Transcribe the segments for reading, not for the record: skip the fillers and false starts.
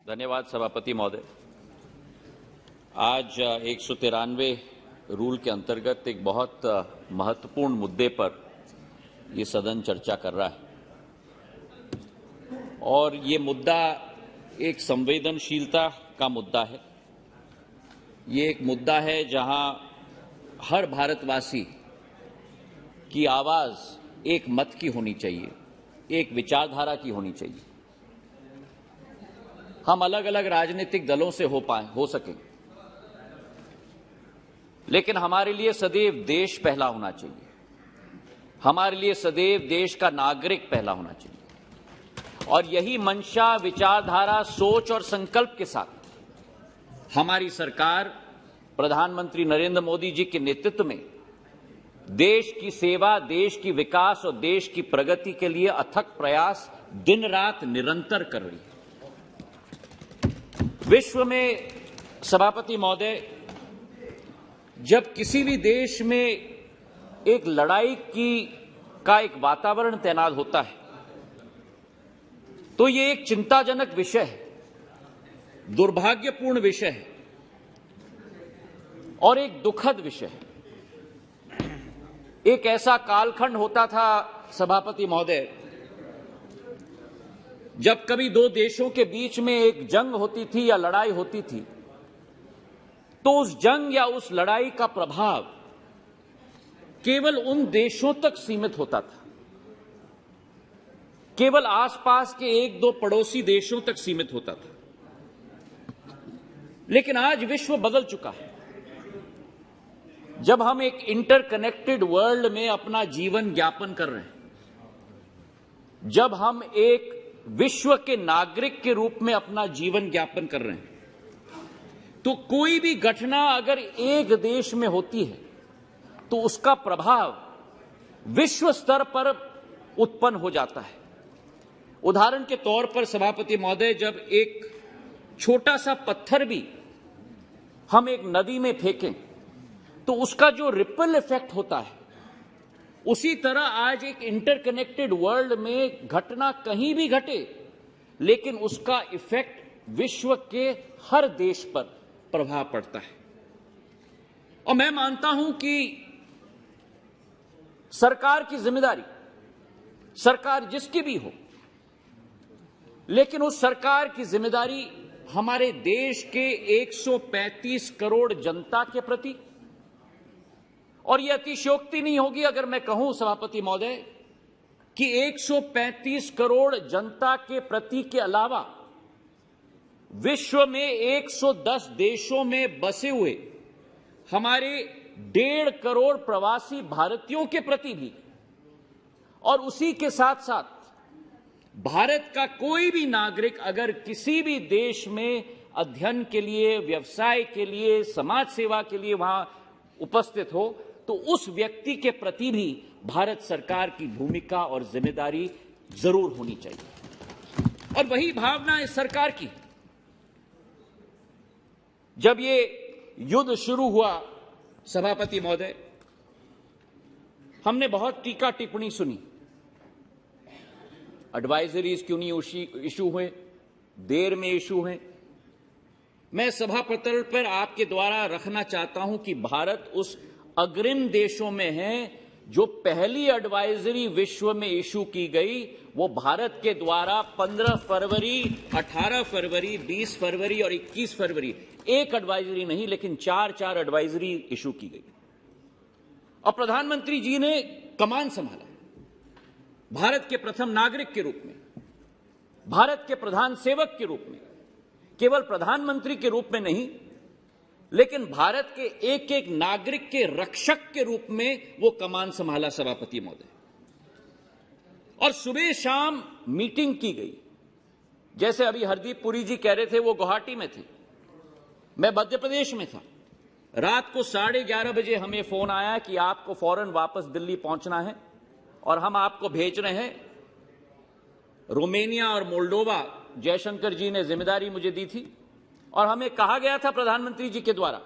धन्यवाद सभापति महोदय। आज 193 रूल के अंतर्गत एक बहुत महत्वपूर्ण मुद्दे पर ये सदन चर्चा कर रहा है और ये मुद्दा एक संवेदनशीलता का मुद्दा है। ये एक मुद्दा है जहां हर भारतवासी की आवाज एक मत की होनी चाहिए, एक विचारधारा की होनी चाहिए। हम अलग अलग राजनीतिक दलों से हो सके, लेकिन हमारे लिए सदैव देश पहला होना चाहिए। हमारे लिए सदैव देश का नागरिक पहला होना चाहिए और यही मंशा, विचारधारा, सोच और संकल्प के साथ हमारी सरकार प्रधानमंत्री नरेंद्र मोदी जी के नेतृत्व में देश की सेवा, देश की विकास और देश की प्रगति के लिए अथक प्रयास दिन रात निरंतर कर रही है। विश्व में सभापति महोदय, जब किसी भी देश में एक लड़ाई का एक वातावरण तैनात होता है तो ये एक चिंताजनक विषय है, दुर्भाग्यपूर्ण विषय है और एक दुखद विषय है। एक ऐसा कालखंड होता था सभापति महोदय, जब कभी दो देशों के बीच में एक जंग होती थी या लड़ाई होती थी तो उस जंग या उस लड़ाई का प्रभाव केवल उन देशों तक सीमित होता था, केवल आसपास के एक दो पड़ोसी देशों तक सीमित होता था। लेकिन आज विश्व बदल चुका है। जब हम एक इंटरकनेक्टेड वर्ल्ड में अपना जीवन यापन कर रहे हैं, जब हम एक विश्व के नागरिक के रूप में अपना जीवन यापन कर रहे हैं, तो कोई भी घटना अगर एक देश में होती है तो उसका प्रभाव विश्व स्तर पर उत्पन्न हो जाता है। उदाहरण के तौर पर सभापति महोदय, जब एक छोटा सा पत्थर भी हम एक नदी में फेंकें तो उसका जो रिपल इफेक्ट होता है, उसी तरह आज एक इंटरकनेक्टेड वर्ल्ड में घटना कहीं भी घटे लेकिन उसका इफेक्ट विश्व के हर देश पर प्रभाव पड़ता है। और मैं मानता हूं कि सरकार की जिम्मेदारी, सरकार जिसकी भी हो, लेकिन उस सरकार की जिम्मेदारी हमारे देश के 135 करोड़ जनता के प्रति, और यह अतिशयोक्ति नहीं होगी अगर मैं कहूं सभापति महोदय कि 135 करोड़ जनता के प्रति के अलावा विश्व में 110 देशों में बसे हुए हमारे 1.5 करोड़ प्रवासी भारतीयों के प्रति भी, और उसी के साथ साथ भारत का कोई भी नागरिक अगर किसी भी देश में अध्ययन के लिए, व्यवसाय के लिए, समाज सेवा के लिए वहां उपस्थित हो तो उस व्यक्ति के प्रति भी भारत सरकार की भूमिका और जिम्मेदारी जरूर होनी चाहिए। और वही भावना इस सरकार की। जब ये युद्ध शुरू हुआ सभापति महोदय, हमने बहुत टीका टिप्पणी सुनी। एडवाइजरीज क्यों नहीं इशू हुए, देर में इशू हुए। मैं सभा पटल पर आपके द्वारा रखना चाहता हूं कि भारत उस अग्रिम देशों में है जो पहली एडवाइजरी विश्व में इशू की गई, वो भारत के द्वारा 15 फरवरी, 18 फरवरी, 20 फरवरी और 21 फरवरी, एक एडवाइजरी नहीं लेकिन 4 एडवाइजरी इशू की गई। और प्रधानमंत्री जी ने कमान संभाला, भारत के प्रथम नागरिक के रूप में, भारत के प्रधान सेवक के रूप में, केवल प्रधानमंत्री के रूप में नहीं लेकिन भारत के एक एक नागरिक के रक्षक के रूप में वो कमान संभाला सभापति महोदय। और सुबह शाम मीटिंग की गई। जैसे अभी हरदीप पुरी जी कह रहे थे वो गुवाहाटी में थे, मैं मध्य प्रदेश में था। रात को 11:30 बजे हमें फोन आया कि आपको फौरन वापस दिल्ली पहुंचना है और हम आपको भेज रहे हैं। रोमेनिया और मोल्डोवा जयशंकर जी ने जिम्मेदारी मुझे दी थी और हमें कहा गया था प्रधानमंत्री जी के द्वारा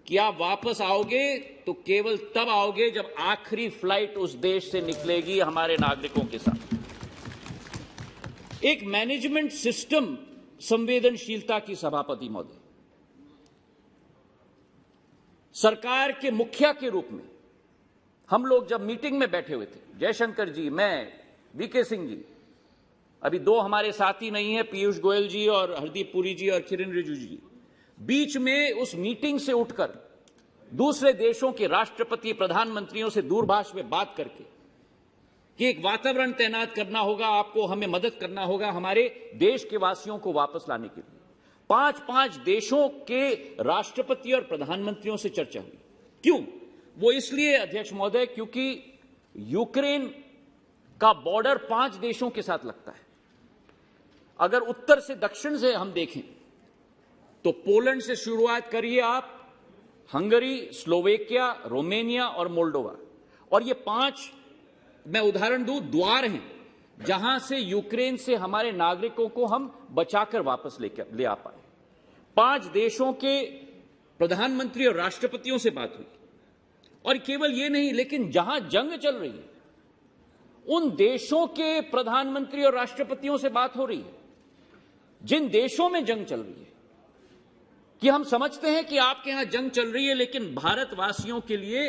कि आप वापस आओगे तो केवल तब आओगे जब आखिरी फ्लाइट उस देश से निकलेगी हमारे नागरिकों के साथ। एक मैनेजमेंट सिस्टम संवेदनशीलता की सभापति महोदय, सरकार के मुखिया के रूप में हम लोग जब मीटिंग में बैठे हुए थे, जयशंकर जी, मैं, वीके सिंह जी, अभी दो हमारे साथी नहीं है, पीयूष गोयल जी और हरदीप पुरी जी और किरण रिजिजू जी, बीच में उस मीटिंग से उठकर दूसरे देशों के राष्ट्रपति, प्रधानमंत्रियों से दूरभाष में बात करके कि एक वातावरण तैनात करना होगा, आपको हमें मदद करना होगा हमारे देश के वासियों को वापस लाने के लिए, 5-5 देशों के राष्ट्रपति और प्रधानमंत्रियों से चर्चा हुई। क्यों? वो इसलिए अध्यक्ष महोदय, क्योंकि यूक्रेन का बॉर्डर 5 देशों के साथ लगता है। अगर उत्तर से दक्षिण से हम देखें तो पोलैंड से शुरुआत करिए आप, हंगरी, स्लोवेकिया, रोमानिया और मोल्डोवा, और ये 5 मैं उदाहरण दूं द्वार हैं जहां से यूक्रेन से हमारे नागरिकों को हम बचाकर वापस ले आ पाए। 5 देशों के प्रधानमंत्री और राष्ट्रपतियों से बात हुई, और केवल ये नहीं, लेकिन जहां जंग चल रही है उन देशों के प्रधानमंत्री और राष्ट्रपतियों से बात हो रही है, जिन देशों में जंग चल रही है, कि हम समझते हैं कि आपके यहां जंग चल रही है, लेकिन भारतवासियों के लिए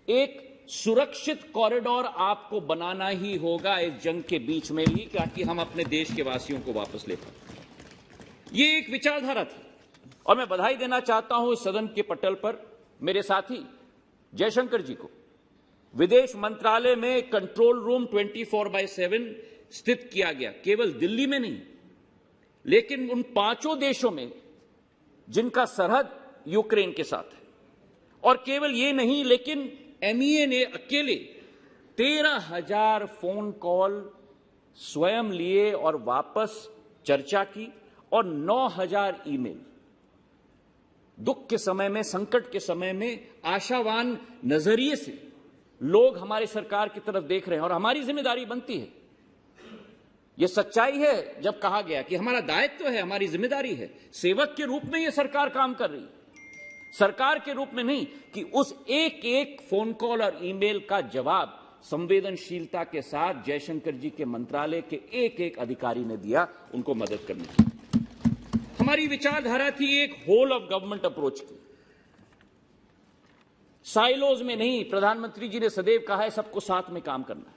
एक सुरक्षित कॉरिडोर आपको बनाना ही होगा इस जंग के बीच में ही, ताकि हम अपने देश के वासियों को वापस ले पाए। ये एक विचारधारा थी, और मैं बधाई देना चाहता हूं इस सदन के पटल पर मेरे साथी जयशंकर जी को। विदेश मंत्रालय में कंट्रोल रूम 24/7 स्थित किया गया, केवल दिल्ली में नहीं, लेकिन उन 5 देशों में जिनका सरहद यूक्रेन के साथ है। और केवल ये नहीं, लेकिन एमईए ने अकेले 13,000 फोन कॉल स्वयं लिए और वापस चर्चा की, और 9,000 ईमेल। दुख के समय में, संकट के समय में आशावान नजरिए से लोग हमारी सरकार की तरफ देख रहे हैं, और हमारी जिम्मेदारी बनती है। यह सच्चाई है जब कहा गया कि हमारा दायित्व है, हमारी जिम्मेदारी है, सेवक के रूप में यह सरकार काम कर रही है, सरकार के रूप में नहीं, कि उस एक एक फोन कॉल और ईमेल का जवाब संवेदनशीलता के साथ जयशंकर जी के मंत्रालय के एक एक अधिकारी ने दिया, उनको मदद करने की। हमारी विचारधारा थी एक होल ऑफ गवर्नमेंट अप्रोच की, साइलोज में नहीं। प्रधानमंत्री जी ने सदैव कहा है सबको साथ में काम करना है,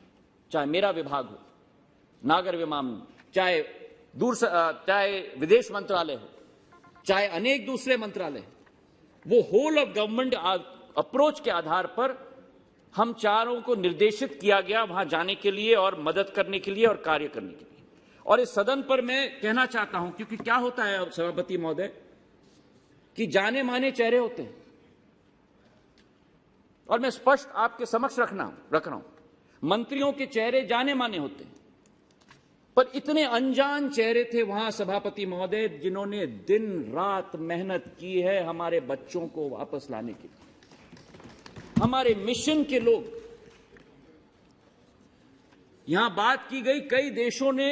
चाहे मेरा विभाग हो, नागर विमानन, चाहे चाहे विदेश मंत्रालय हो, चाहे अनेक दूसरे मंत्रालय। वो होल ऑफ गवर्नमेंट अप्रोच के आधार पर हम चारों को निर्देशित किया गया वहां जाने के लिए और मदद करने के लिए और कार्य करने के लिए। और इस सदन पर मैं कहना चाहता हूं, क्योंकि क्या होता है सभापति महोदय, कि जाने माने चेहरे होते हैं, और मैं स्पष्ट आपके समक्ष रख रहा हूं, मंत्रियों के चेहरे जाने माने होते हैं, पर इतने अनजान चेहरे थे वहां सभापति महोदय, जिन्होंने दिन रात मेहनत की है हमारे बच्चों को वापस लाने के लिए, हमारे मिशन के लोग। यहां बात की गई, कई देशों ने,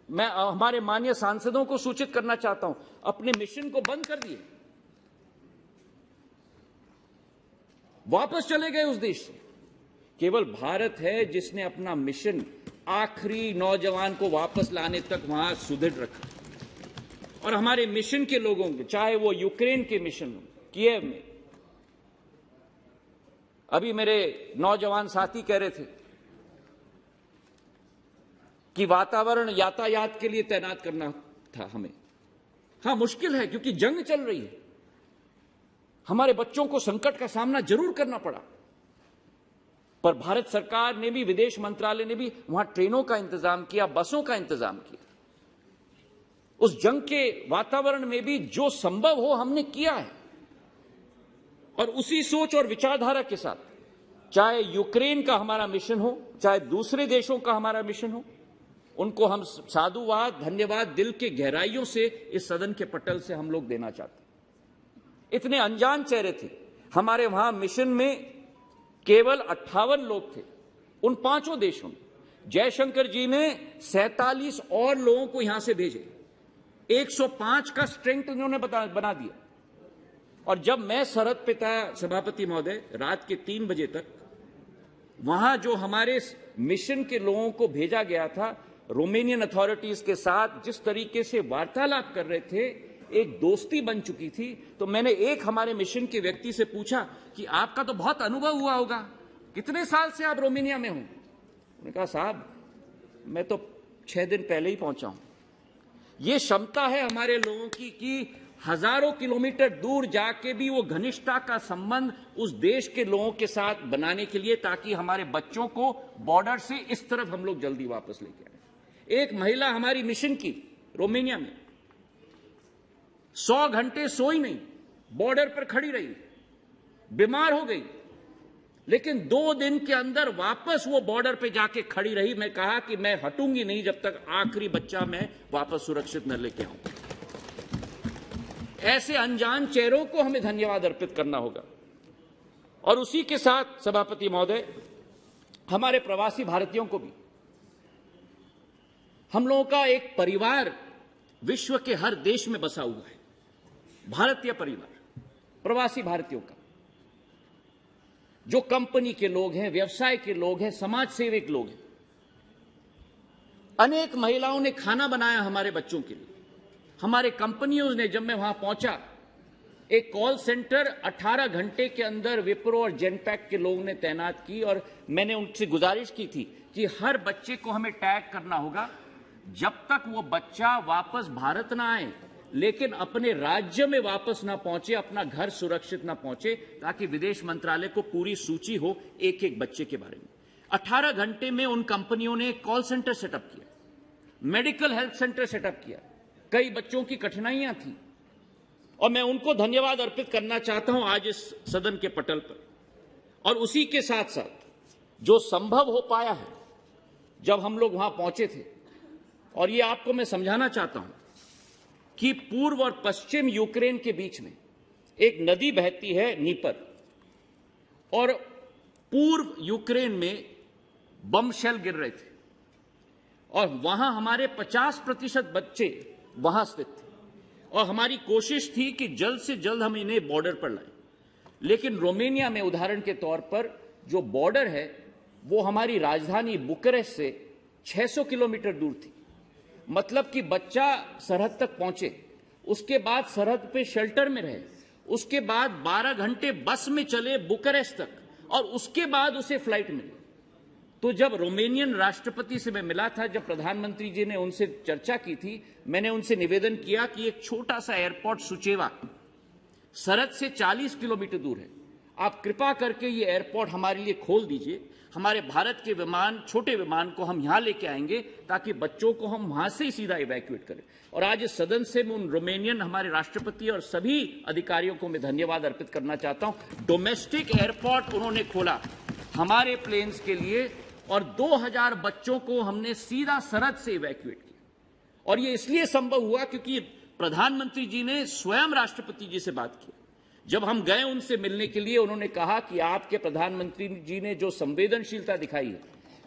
मैं हमारे माननीय सांसदों को सूचित करना चाहता हूं, अपने मिशन को बंद कर दिए, वापस चले गए उस देश से। केवल भारत है जिसने अपना मिशन आखिरी नौजवान को वापस लाने तक वहां सुदृढ़ रखा। और हमारे मिशन के लोगों के, चाहे वो यूक्रेन के मिशन हो, कीव में, अभी मेरे नौजवान साथी कह रहे थे कि वातावरण यातायात के लिए तैनात करना था हमें। हां, मुश्किल है क्योंकि जंग चल रही है, हमारे बच्चों को संकट का सामना जरूर करना पड़ा, पर भारत सरकार ने भी, विदेश मंत्रालय ने भी वहां ट्रेनों का इंतजाम किया, बसों का इंतजाम किया। उस जंग के वातावरण में भी जो संभव हो हमने किया है, और उसी सोच और विचारधारा के साथ, चाहे यूक्रेन का हमारा मिशन हो, चाहे दूसरे देशों का हमारा मिशन हो, उनको हम साधुवाद, धन्यवाद दिल के गहराइयों से इस सदन के पटल से हम लोग देना चाहते हैं। इतने अनजान चेहरे थे हमारे वहां मिशन में, केवल 58 लोग थे उन 5 देशों में। जयशंकर जी ने 47 और लोगों को यहां से भेजे, 105 का स्ट्रेंथ उन्होंने बना दिया। और जब मैं सरहद पे था सभापति महोदय, रात के 3 बजे तक, वहां जो हमारे मिशन के लोगों को भेजा गया था, रोमेनियन अथॉरिटीज के साथ जिस तरीके से वार्तालाप कर रहे थे, एक दोस्ती बन चुकी थी। तो मैंने एक हमारे मिशन के व्यक्ति से पूछा कि आपका तो बहुत अनुभव हुआ होगा, कितने साल से आप रोमेनिया में हो? उन्होंने कहा साहब मैं तो 6 दिन पहले ही पहुंचा हूं। ये क्षमता है हमारे लोगों की कि हजारों किलोमीटर दूर जाके भी वो घनिष्ठता का संबंध उस देश के लोगों के साथ बनाने के लिए, ताकि हमारे बच्चों को बॉर्डर से इस तरफ हम लोग जल्दी वापस लेके आए। एक महिला हमारी मिशन की रोमेनिया में 100 घंटे सोई नहीं, बॉर्डर पर खड़ी रही, बीमार हो गई, लेकिन 2 दिन के अंदर वापस वो बॉर्डर पे जाके खड़ी रही। मैं कहा कि मैं हटूंगी नहीं जब तक आखिरी बच्चा मैं वापस सुरक्षित न लेके आऊं। ऐसे अनजान चेहरों को हमें धन्यवाद अर्पित करना होगा। और उसी के साथ सभापति महोदय, हमारे प्रवासी भारतीयों को भी, हम लोगों का एक परिवार विश्व के हर देश में बसा हुआ है, भारतीय परिवार, प्रवासी भारतीयों का, जो कंपनी के लोग हैं, व्यवसाय के लोग हैं, समाज सेवक लोग हैं। अनेक महिलाओं ने खाना बनाया हमारे बच्चों के लिए। हमारे कंपनियों ने, जब मैं वहां पहुंचा, एक कॉल सेंटर 18 घंटे के अंदर विप्रो और जेनपैक के लोगों ने तैनात की। और मैंने उनसे गुजारिश की थी कि हर बच्चे को हमें टैग करना होगा, जब तक वो बच्चा वापस भारत ना आए, लेकिन अपने राज्य में वापस ना पहुंचे, अपना घर सुरक्षित ना पहुंचे, ताकि विदेश मंत्रालय को पूरी सूची हो एक एक बच्चे के बारे में। 18 घंटे में उन कंपनियों ने कॉल सेंटर सेटअप किया, मेडिकल हेल्थ सेंटर सेटअप किया। कई बच्चों की कठिनाइयां थी और मैं उनको धन्यवाद अर्पित करना चाहता हूं आज इस सदन के पटल पर। और उसी के साथ साथ जो संभव हो पाया है, जब हम लोग वहां पहुंचे थे, और ये आपको मैं समझाना चाहता हूं कि पूर्व और पश्चिम यूक्रेन के बीच में एक नदी बहती है नीपर, और पूर्व यूक्रेन में बम शेल गिर रहे थे और वहां हमारे 50% बच्चे वहां स्थित थे। और हमारी कोशिश थी कि जल्द से जल्द हम इन्हें बॉर्डर पर लाएं। लेकिन रोमेनिया में उदाहरण के तौर पर जो बॉर्डर है वो हमारी राजधानी बुकारेस्ट से 600 किलोमीटर दूर थी। मतलब कि बच्चा सरहद तक पहुंचे, उसके बाद सरहद पे शेल्टर में रहे, उसके बाद 12 घंटे बस में चले बुकारेस्ट तक, और उसके बाद उसे फ्लाइट मिली। तो जब रोमेनियन राष्ट्रपति से मैं मिला था, जब प्रधानमंत्री जी ने उनसे चर्चा की थी, मैंने उनसे निवेदन किया कि एक छोटा सा एयरपोर्ट सुचेवा सरहद से 40 किलोमीटर दूर है, आप कृपा करके ये एयरपोर्ट हमारे लिए खोल दीजिए। हमारे भारत के विमान, छोटे विमान को हम यहां लेके आएंगे, ताकि बच्चों को हम वहां से ही सीधा इवैक्यूएट करें। और आज इस सदन से मैं उन रोमेनियन हमारे राष्ट्रपति और सभी अधिकारियों को मैं धन्यवाद अर्पित करना चाहता हूं। डोमेस्टिक एयरपोर्ट उन्होंने खोला हमारे प्लेन्स के लिए, और 2000 बच्चों को हमने सीधा सरहद से इवैक्यूएट किया। और ये इसलिए संभव हुआ क्योंकि प्रधानमंत्री जी ने स्वयं राष्ट्रपति जी से बात की। जब हम गए उनसे मिलने के लिए, उन्होंने कहा कि आपके प्रधानमंत्री जी ने जो संवेदनशीलता दिखाई है,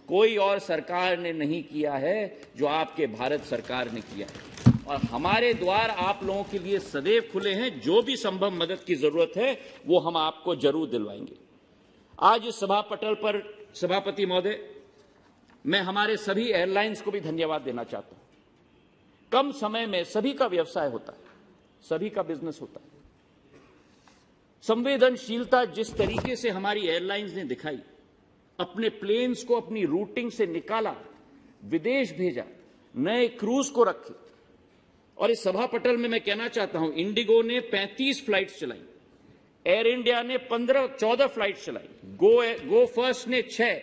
कोई और सरकार ने नहीं किया है जो आपके भारत सरकार ने किया है। और हमारे द्वार आप लोगों के लिए सदैव खुले हैं, जो भी संभव मदद की जरूरत है वो हम आपको जरूर दिलवाएंगे। आज इस सभा पटल पर सभापति महोदय, मैं हमारे सभी एयरलाइंस को भी धन्यवाद देना चाहता हूं। कम समय में सभी का व्यवसाय होता है, सभी का बिजनेस होता है। संवेदनशीलता जिस तरीके से हमारी एयरलाइंस ने दिखाई, अपने प्लेन्स को अपनी रूटिंग से निकाला, विदेश भेजा, नए क्रूज को रखे। और इस सभा पटल में मैं कहना चाहता हूं, इंडिगो ने 35 फ्लाइट्स चलाई, एयर इंडिया ने 14 फ्लाइट्स चलाई, गो फर्स्ट ने 6,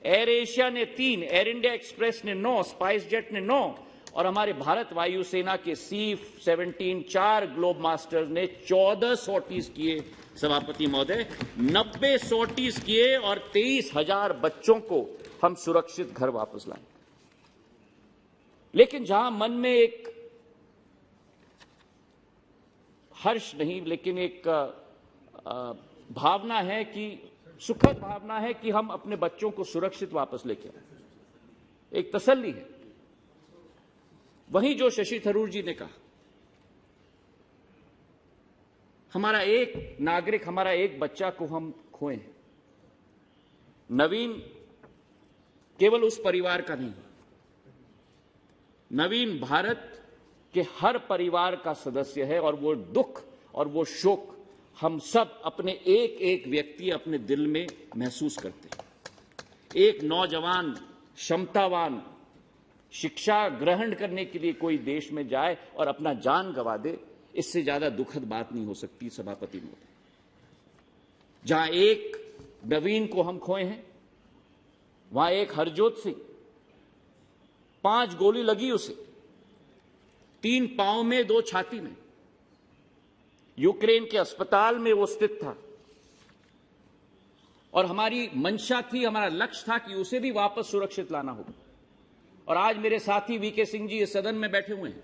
एयर एशिया ने 3, एयर इंडिया एक्सप्रेस ने 9, स्पाइस जेट ने 9, और हमारे भारत वायुसेना के C-17 4 ग्लोब मास्टर्स ने 14 सॉर्टीज किए सभापति महोदय, 90 सॉर्टीज किए, और 23,000 बच्चों को हम सुरक्षित घर वापस लाए। लेकिन जहां मन में एक हर्ष नहीं, लेकिन एक भावना है कि सुखद भावना है कि हम अपने बच्चों को सुरक्षित वापस लेके आए, एक तसल्ली है। वहीं जो शशि थरूर जी ने कहा, हमारा एक नागरिक, हमारा एक बच्चा को हम खोए हैं। नवीन केवल उस परिवार का नहीं, नवीन भारत के हर परिवार का सदस्य है और वो दुख और वो शोक हम सब अपने एक एक व्यक्ति अपने दिल में महसूस करते हैं। एक नौजवान क्षमतावान शिक्षा ग्रहण करने के लिए कोई देश में जाए और अपना जान गंवा दे, इससे ज्यादा दुखद बात नहीं हो सकती सभापति महोदय। जहां एक नवीन को हम खोए हैं, वहां एक हरजोत सिंह, 5 गोली लगी उसे, 3 पांव में 2 छाती में, यूक्रेन के अस्पताल में वो स्थित था और हमारी मंशा थी, हमारा लक्ष्य था कि उसे भी वापस सुरक्षित लाना होगा। और आज मेरे साथी वीके सिंह जी इस सदन में बैठे हुए हैं,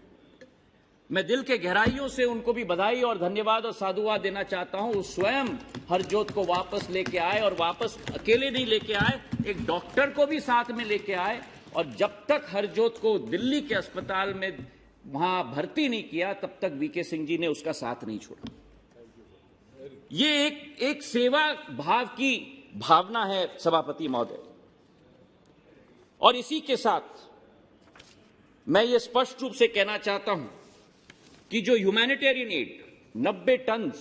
मैं दिल के गहराइयों से उनको भी बधाई और धन्यवाद और साधुवाद देना चाहता हूं। वो स्वयं हरजोत को वापस लेके आए और वापस अकेले नहीं लेके आए, एक डॉक्टर को भी साथ में लेके आए और जब तक हरजोत को दिल्ली के अस्पताल में वहां भर्ती नहीं किया तब तक वीके सिंह जी ने उसका साथ नहीं छोड़ा। ये एक सेवा भाव की भावना है सभापति महोदय। और इसी के साथ मैं ये स्पष्ट रूप से कहना चाहता हूं कि जो ह्यूमैनिटेरियन एड 90 टन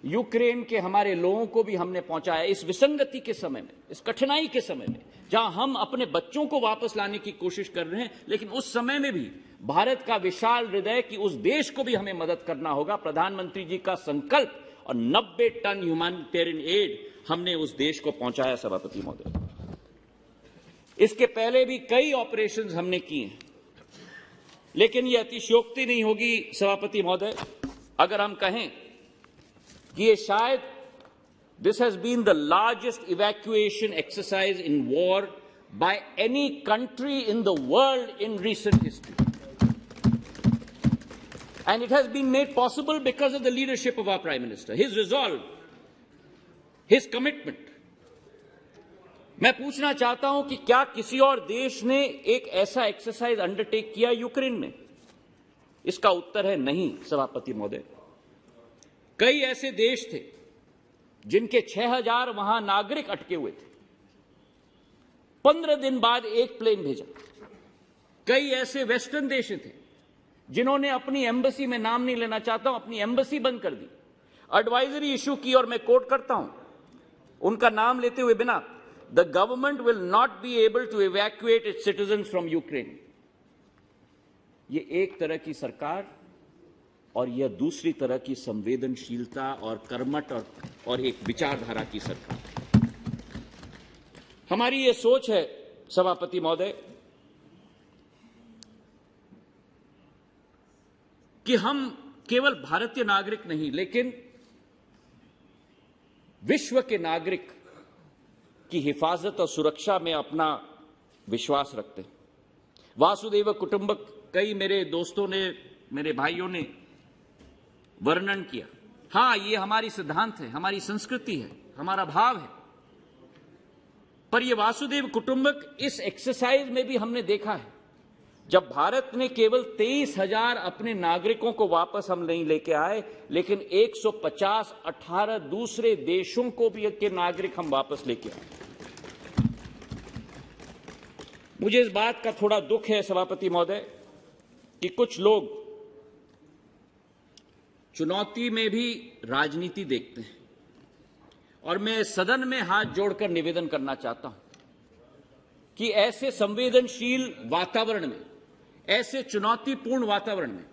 यूक्रेन के हमारे लोगों को भी हमने पहुंचाया इस विसंगति के समय में, इस कठिनाई के समय में, जहां हम अपने बच्चों को वापस लाने की कोशिश कर रहे हैं, लेकिन उस समय में भी भारत का विशाल हृदय कि उस देश को भी हमें मदद करना होगा, प्रधानमंत्री जी का संकल्प और 90 टन ह्यूमैनिटेरियन एड हमने उस देश को पहुंचाया सभापति महोदय। इसके पहले भी कई ऑपरेशंस हमने किए हैं, लेकिन यह अतिशयोक्ति नहीं होगी सभापति महोदय अगर हम कहें कि ये शायद this has been the largest evacuation exercise in war by any country in the world in recent history. And it has been made possible because of the leadership of our Prime Minister, his resolve, his commitment. मैं पूछना चाहता हूं कि क्या किसी और देश ने एक ऐसा एक्सरसाइज अंडरटेक किया यूक्रेन में? इसका उत्तर है नहीं सभापति महोदय। कई ऐसे देश थे जिनके 6000 वहां नागरिक अटके हुए थे, 15 दिन बाद एक प्लेन भेजा। कई ऐसे वेस्टर्न देश थे जिन्होंने अपनी एम्बेसी में नाम नहीं लेना चाहता हूं, अपनी एम्बेसी बंद कर दी, एडवाइजरी इशू की और मैं कोट करता हूं उनका नाम लेते हुए बिना, the government will not be able to evacuate its citizens from Ukraine. ये एक तरह की सरकार और यह दूसरी तरह की संवेदनशीलता और कर्मठ और एक विचारधारा की सरकार। हमारी ये सोच है सभापति महोदय कि हम केवल भारतीय नागरिक नहीं लेकिन विश्व के नागरिक की हिफाजत और सुरक्षा में अपना विश्वास रखते हैं। वासुदेव कुटुंबक कई मेरे दोस्तों ने, मेरे भाइयों ने वर्णन किया। हां, ये हमारी सिद्धांत है, हमारी संस्कृति है, हमारा भाव है, पर ये वासुदेव कुटुंबक इस एक्सरसाइज में भी हमने देखा है जब भारत ने केवल 23,000 अपने नागरिकों को वापस हम नहीं लेके आए, लेकिन 150-18 दूसरे देशों को भी के नागरिक हम वापस लेके आए। मुझे इस बात का थोड़ा दुख है सभापति महोदय कि कुछ लोग चुनौती में भी राजनीति देखते हैं और मैं सदन में हाथ जोड़कर निवेदन करना चाहता हूं कि ऐसे संवेदनशील वातावरण में, ऐसे चुनौतीपूर्ण वातावरण में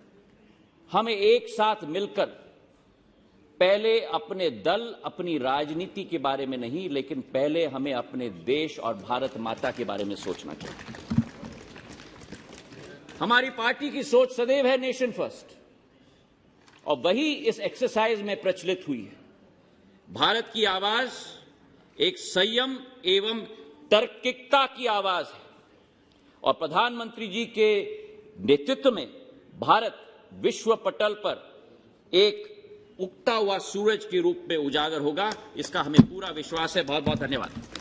हमें एक साथ मिलकर पहले अपने दल, अपनी राजनीति के बारे में नहीं, लेकिन पहले हमें अपने देश और भारत माता के बारे में सोचना चाहिए। हमारी पार्टी की सोच सदैव है नेशन फर्स्ट और वही इस एक्सरसाइज में प्रचलित हुई है। भारत की आवाज एक संयम एवं तार्किकता की आवाज है और प्रधानमंत्री जी के नेतृत्व में भारत विश्व पटल पर एक उगता हुआ सूरज के रूप में उजागर होगा, इसका हमें पूरा विश्वास है। बहुत बहुत धन्यवाद।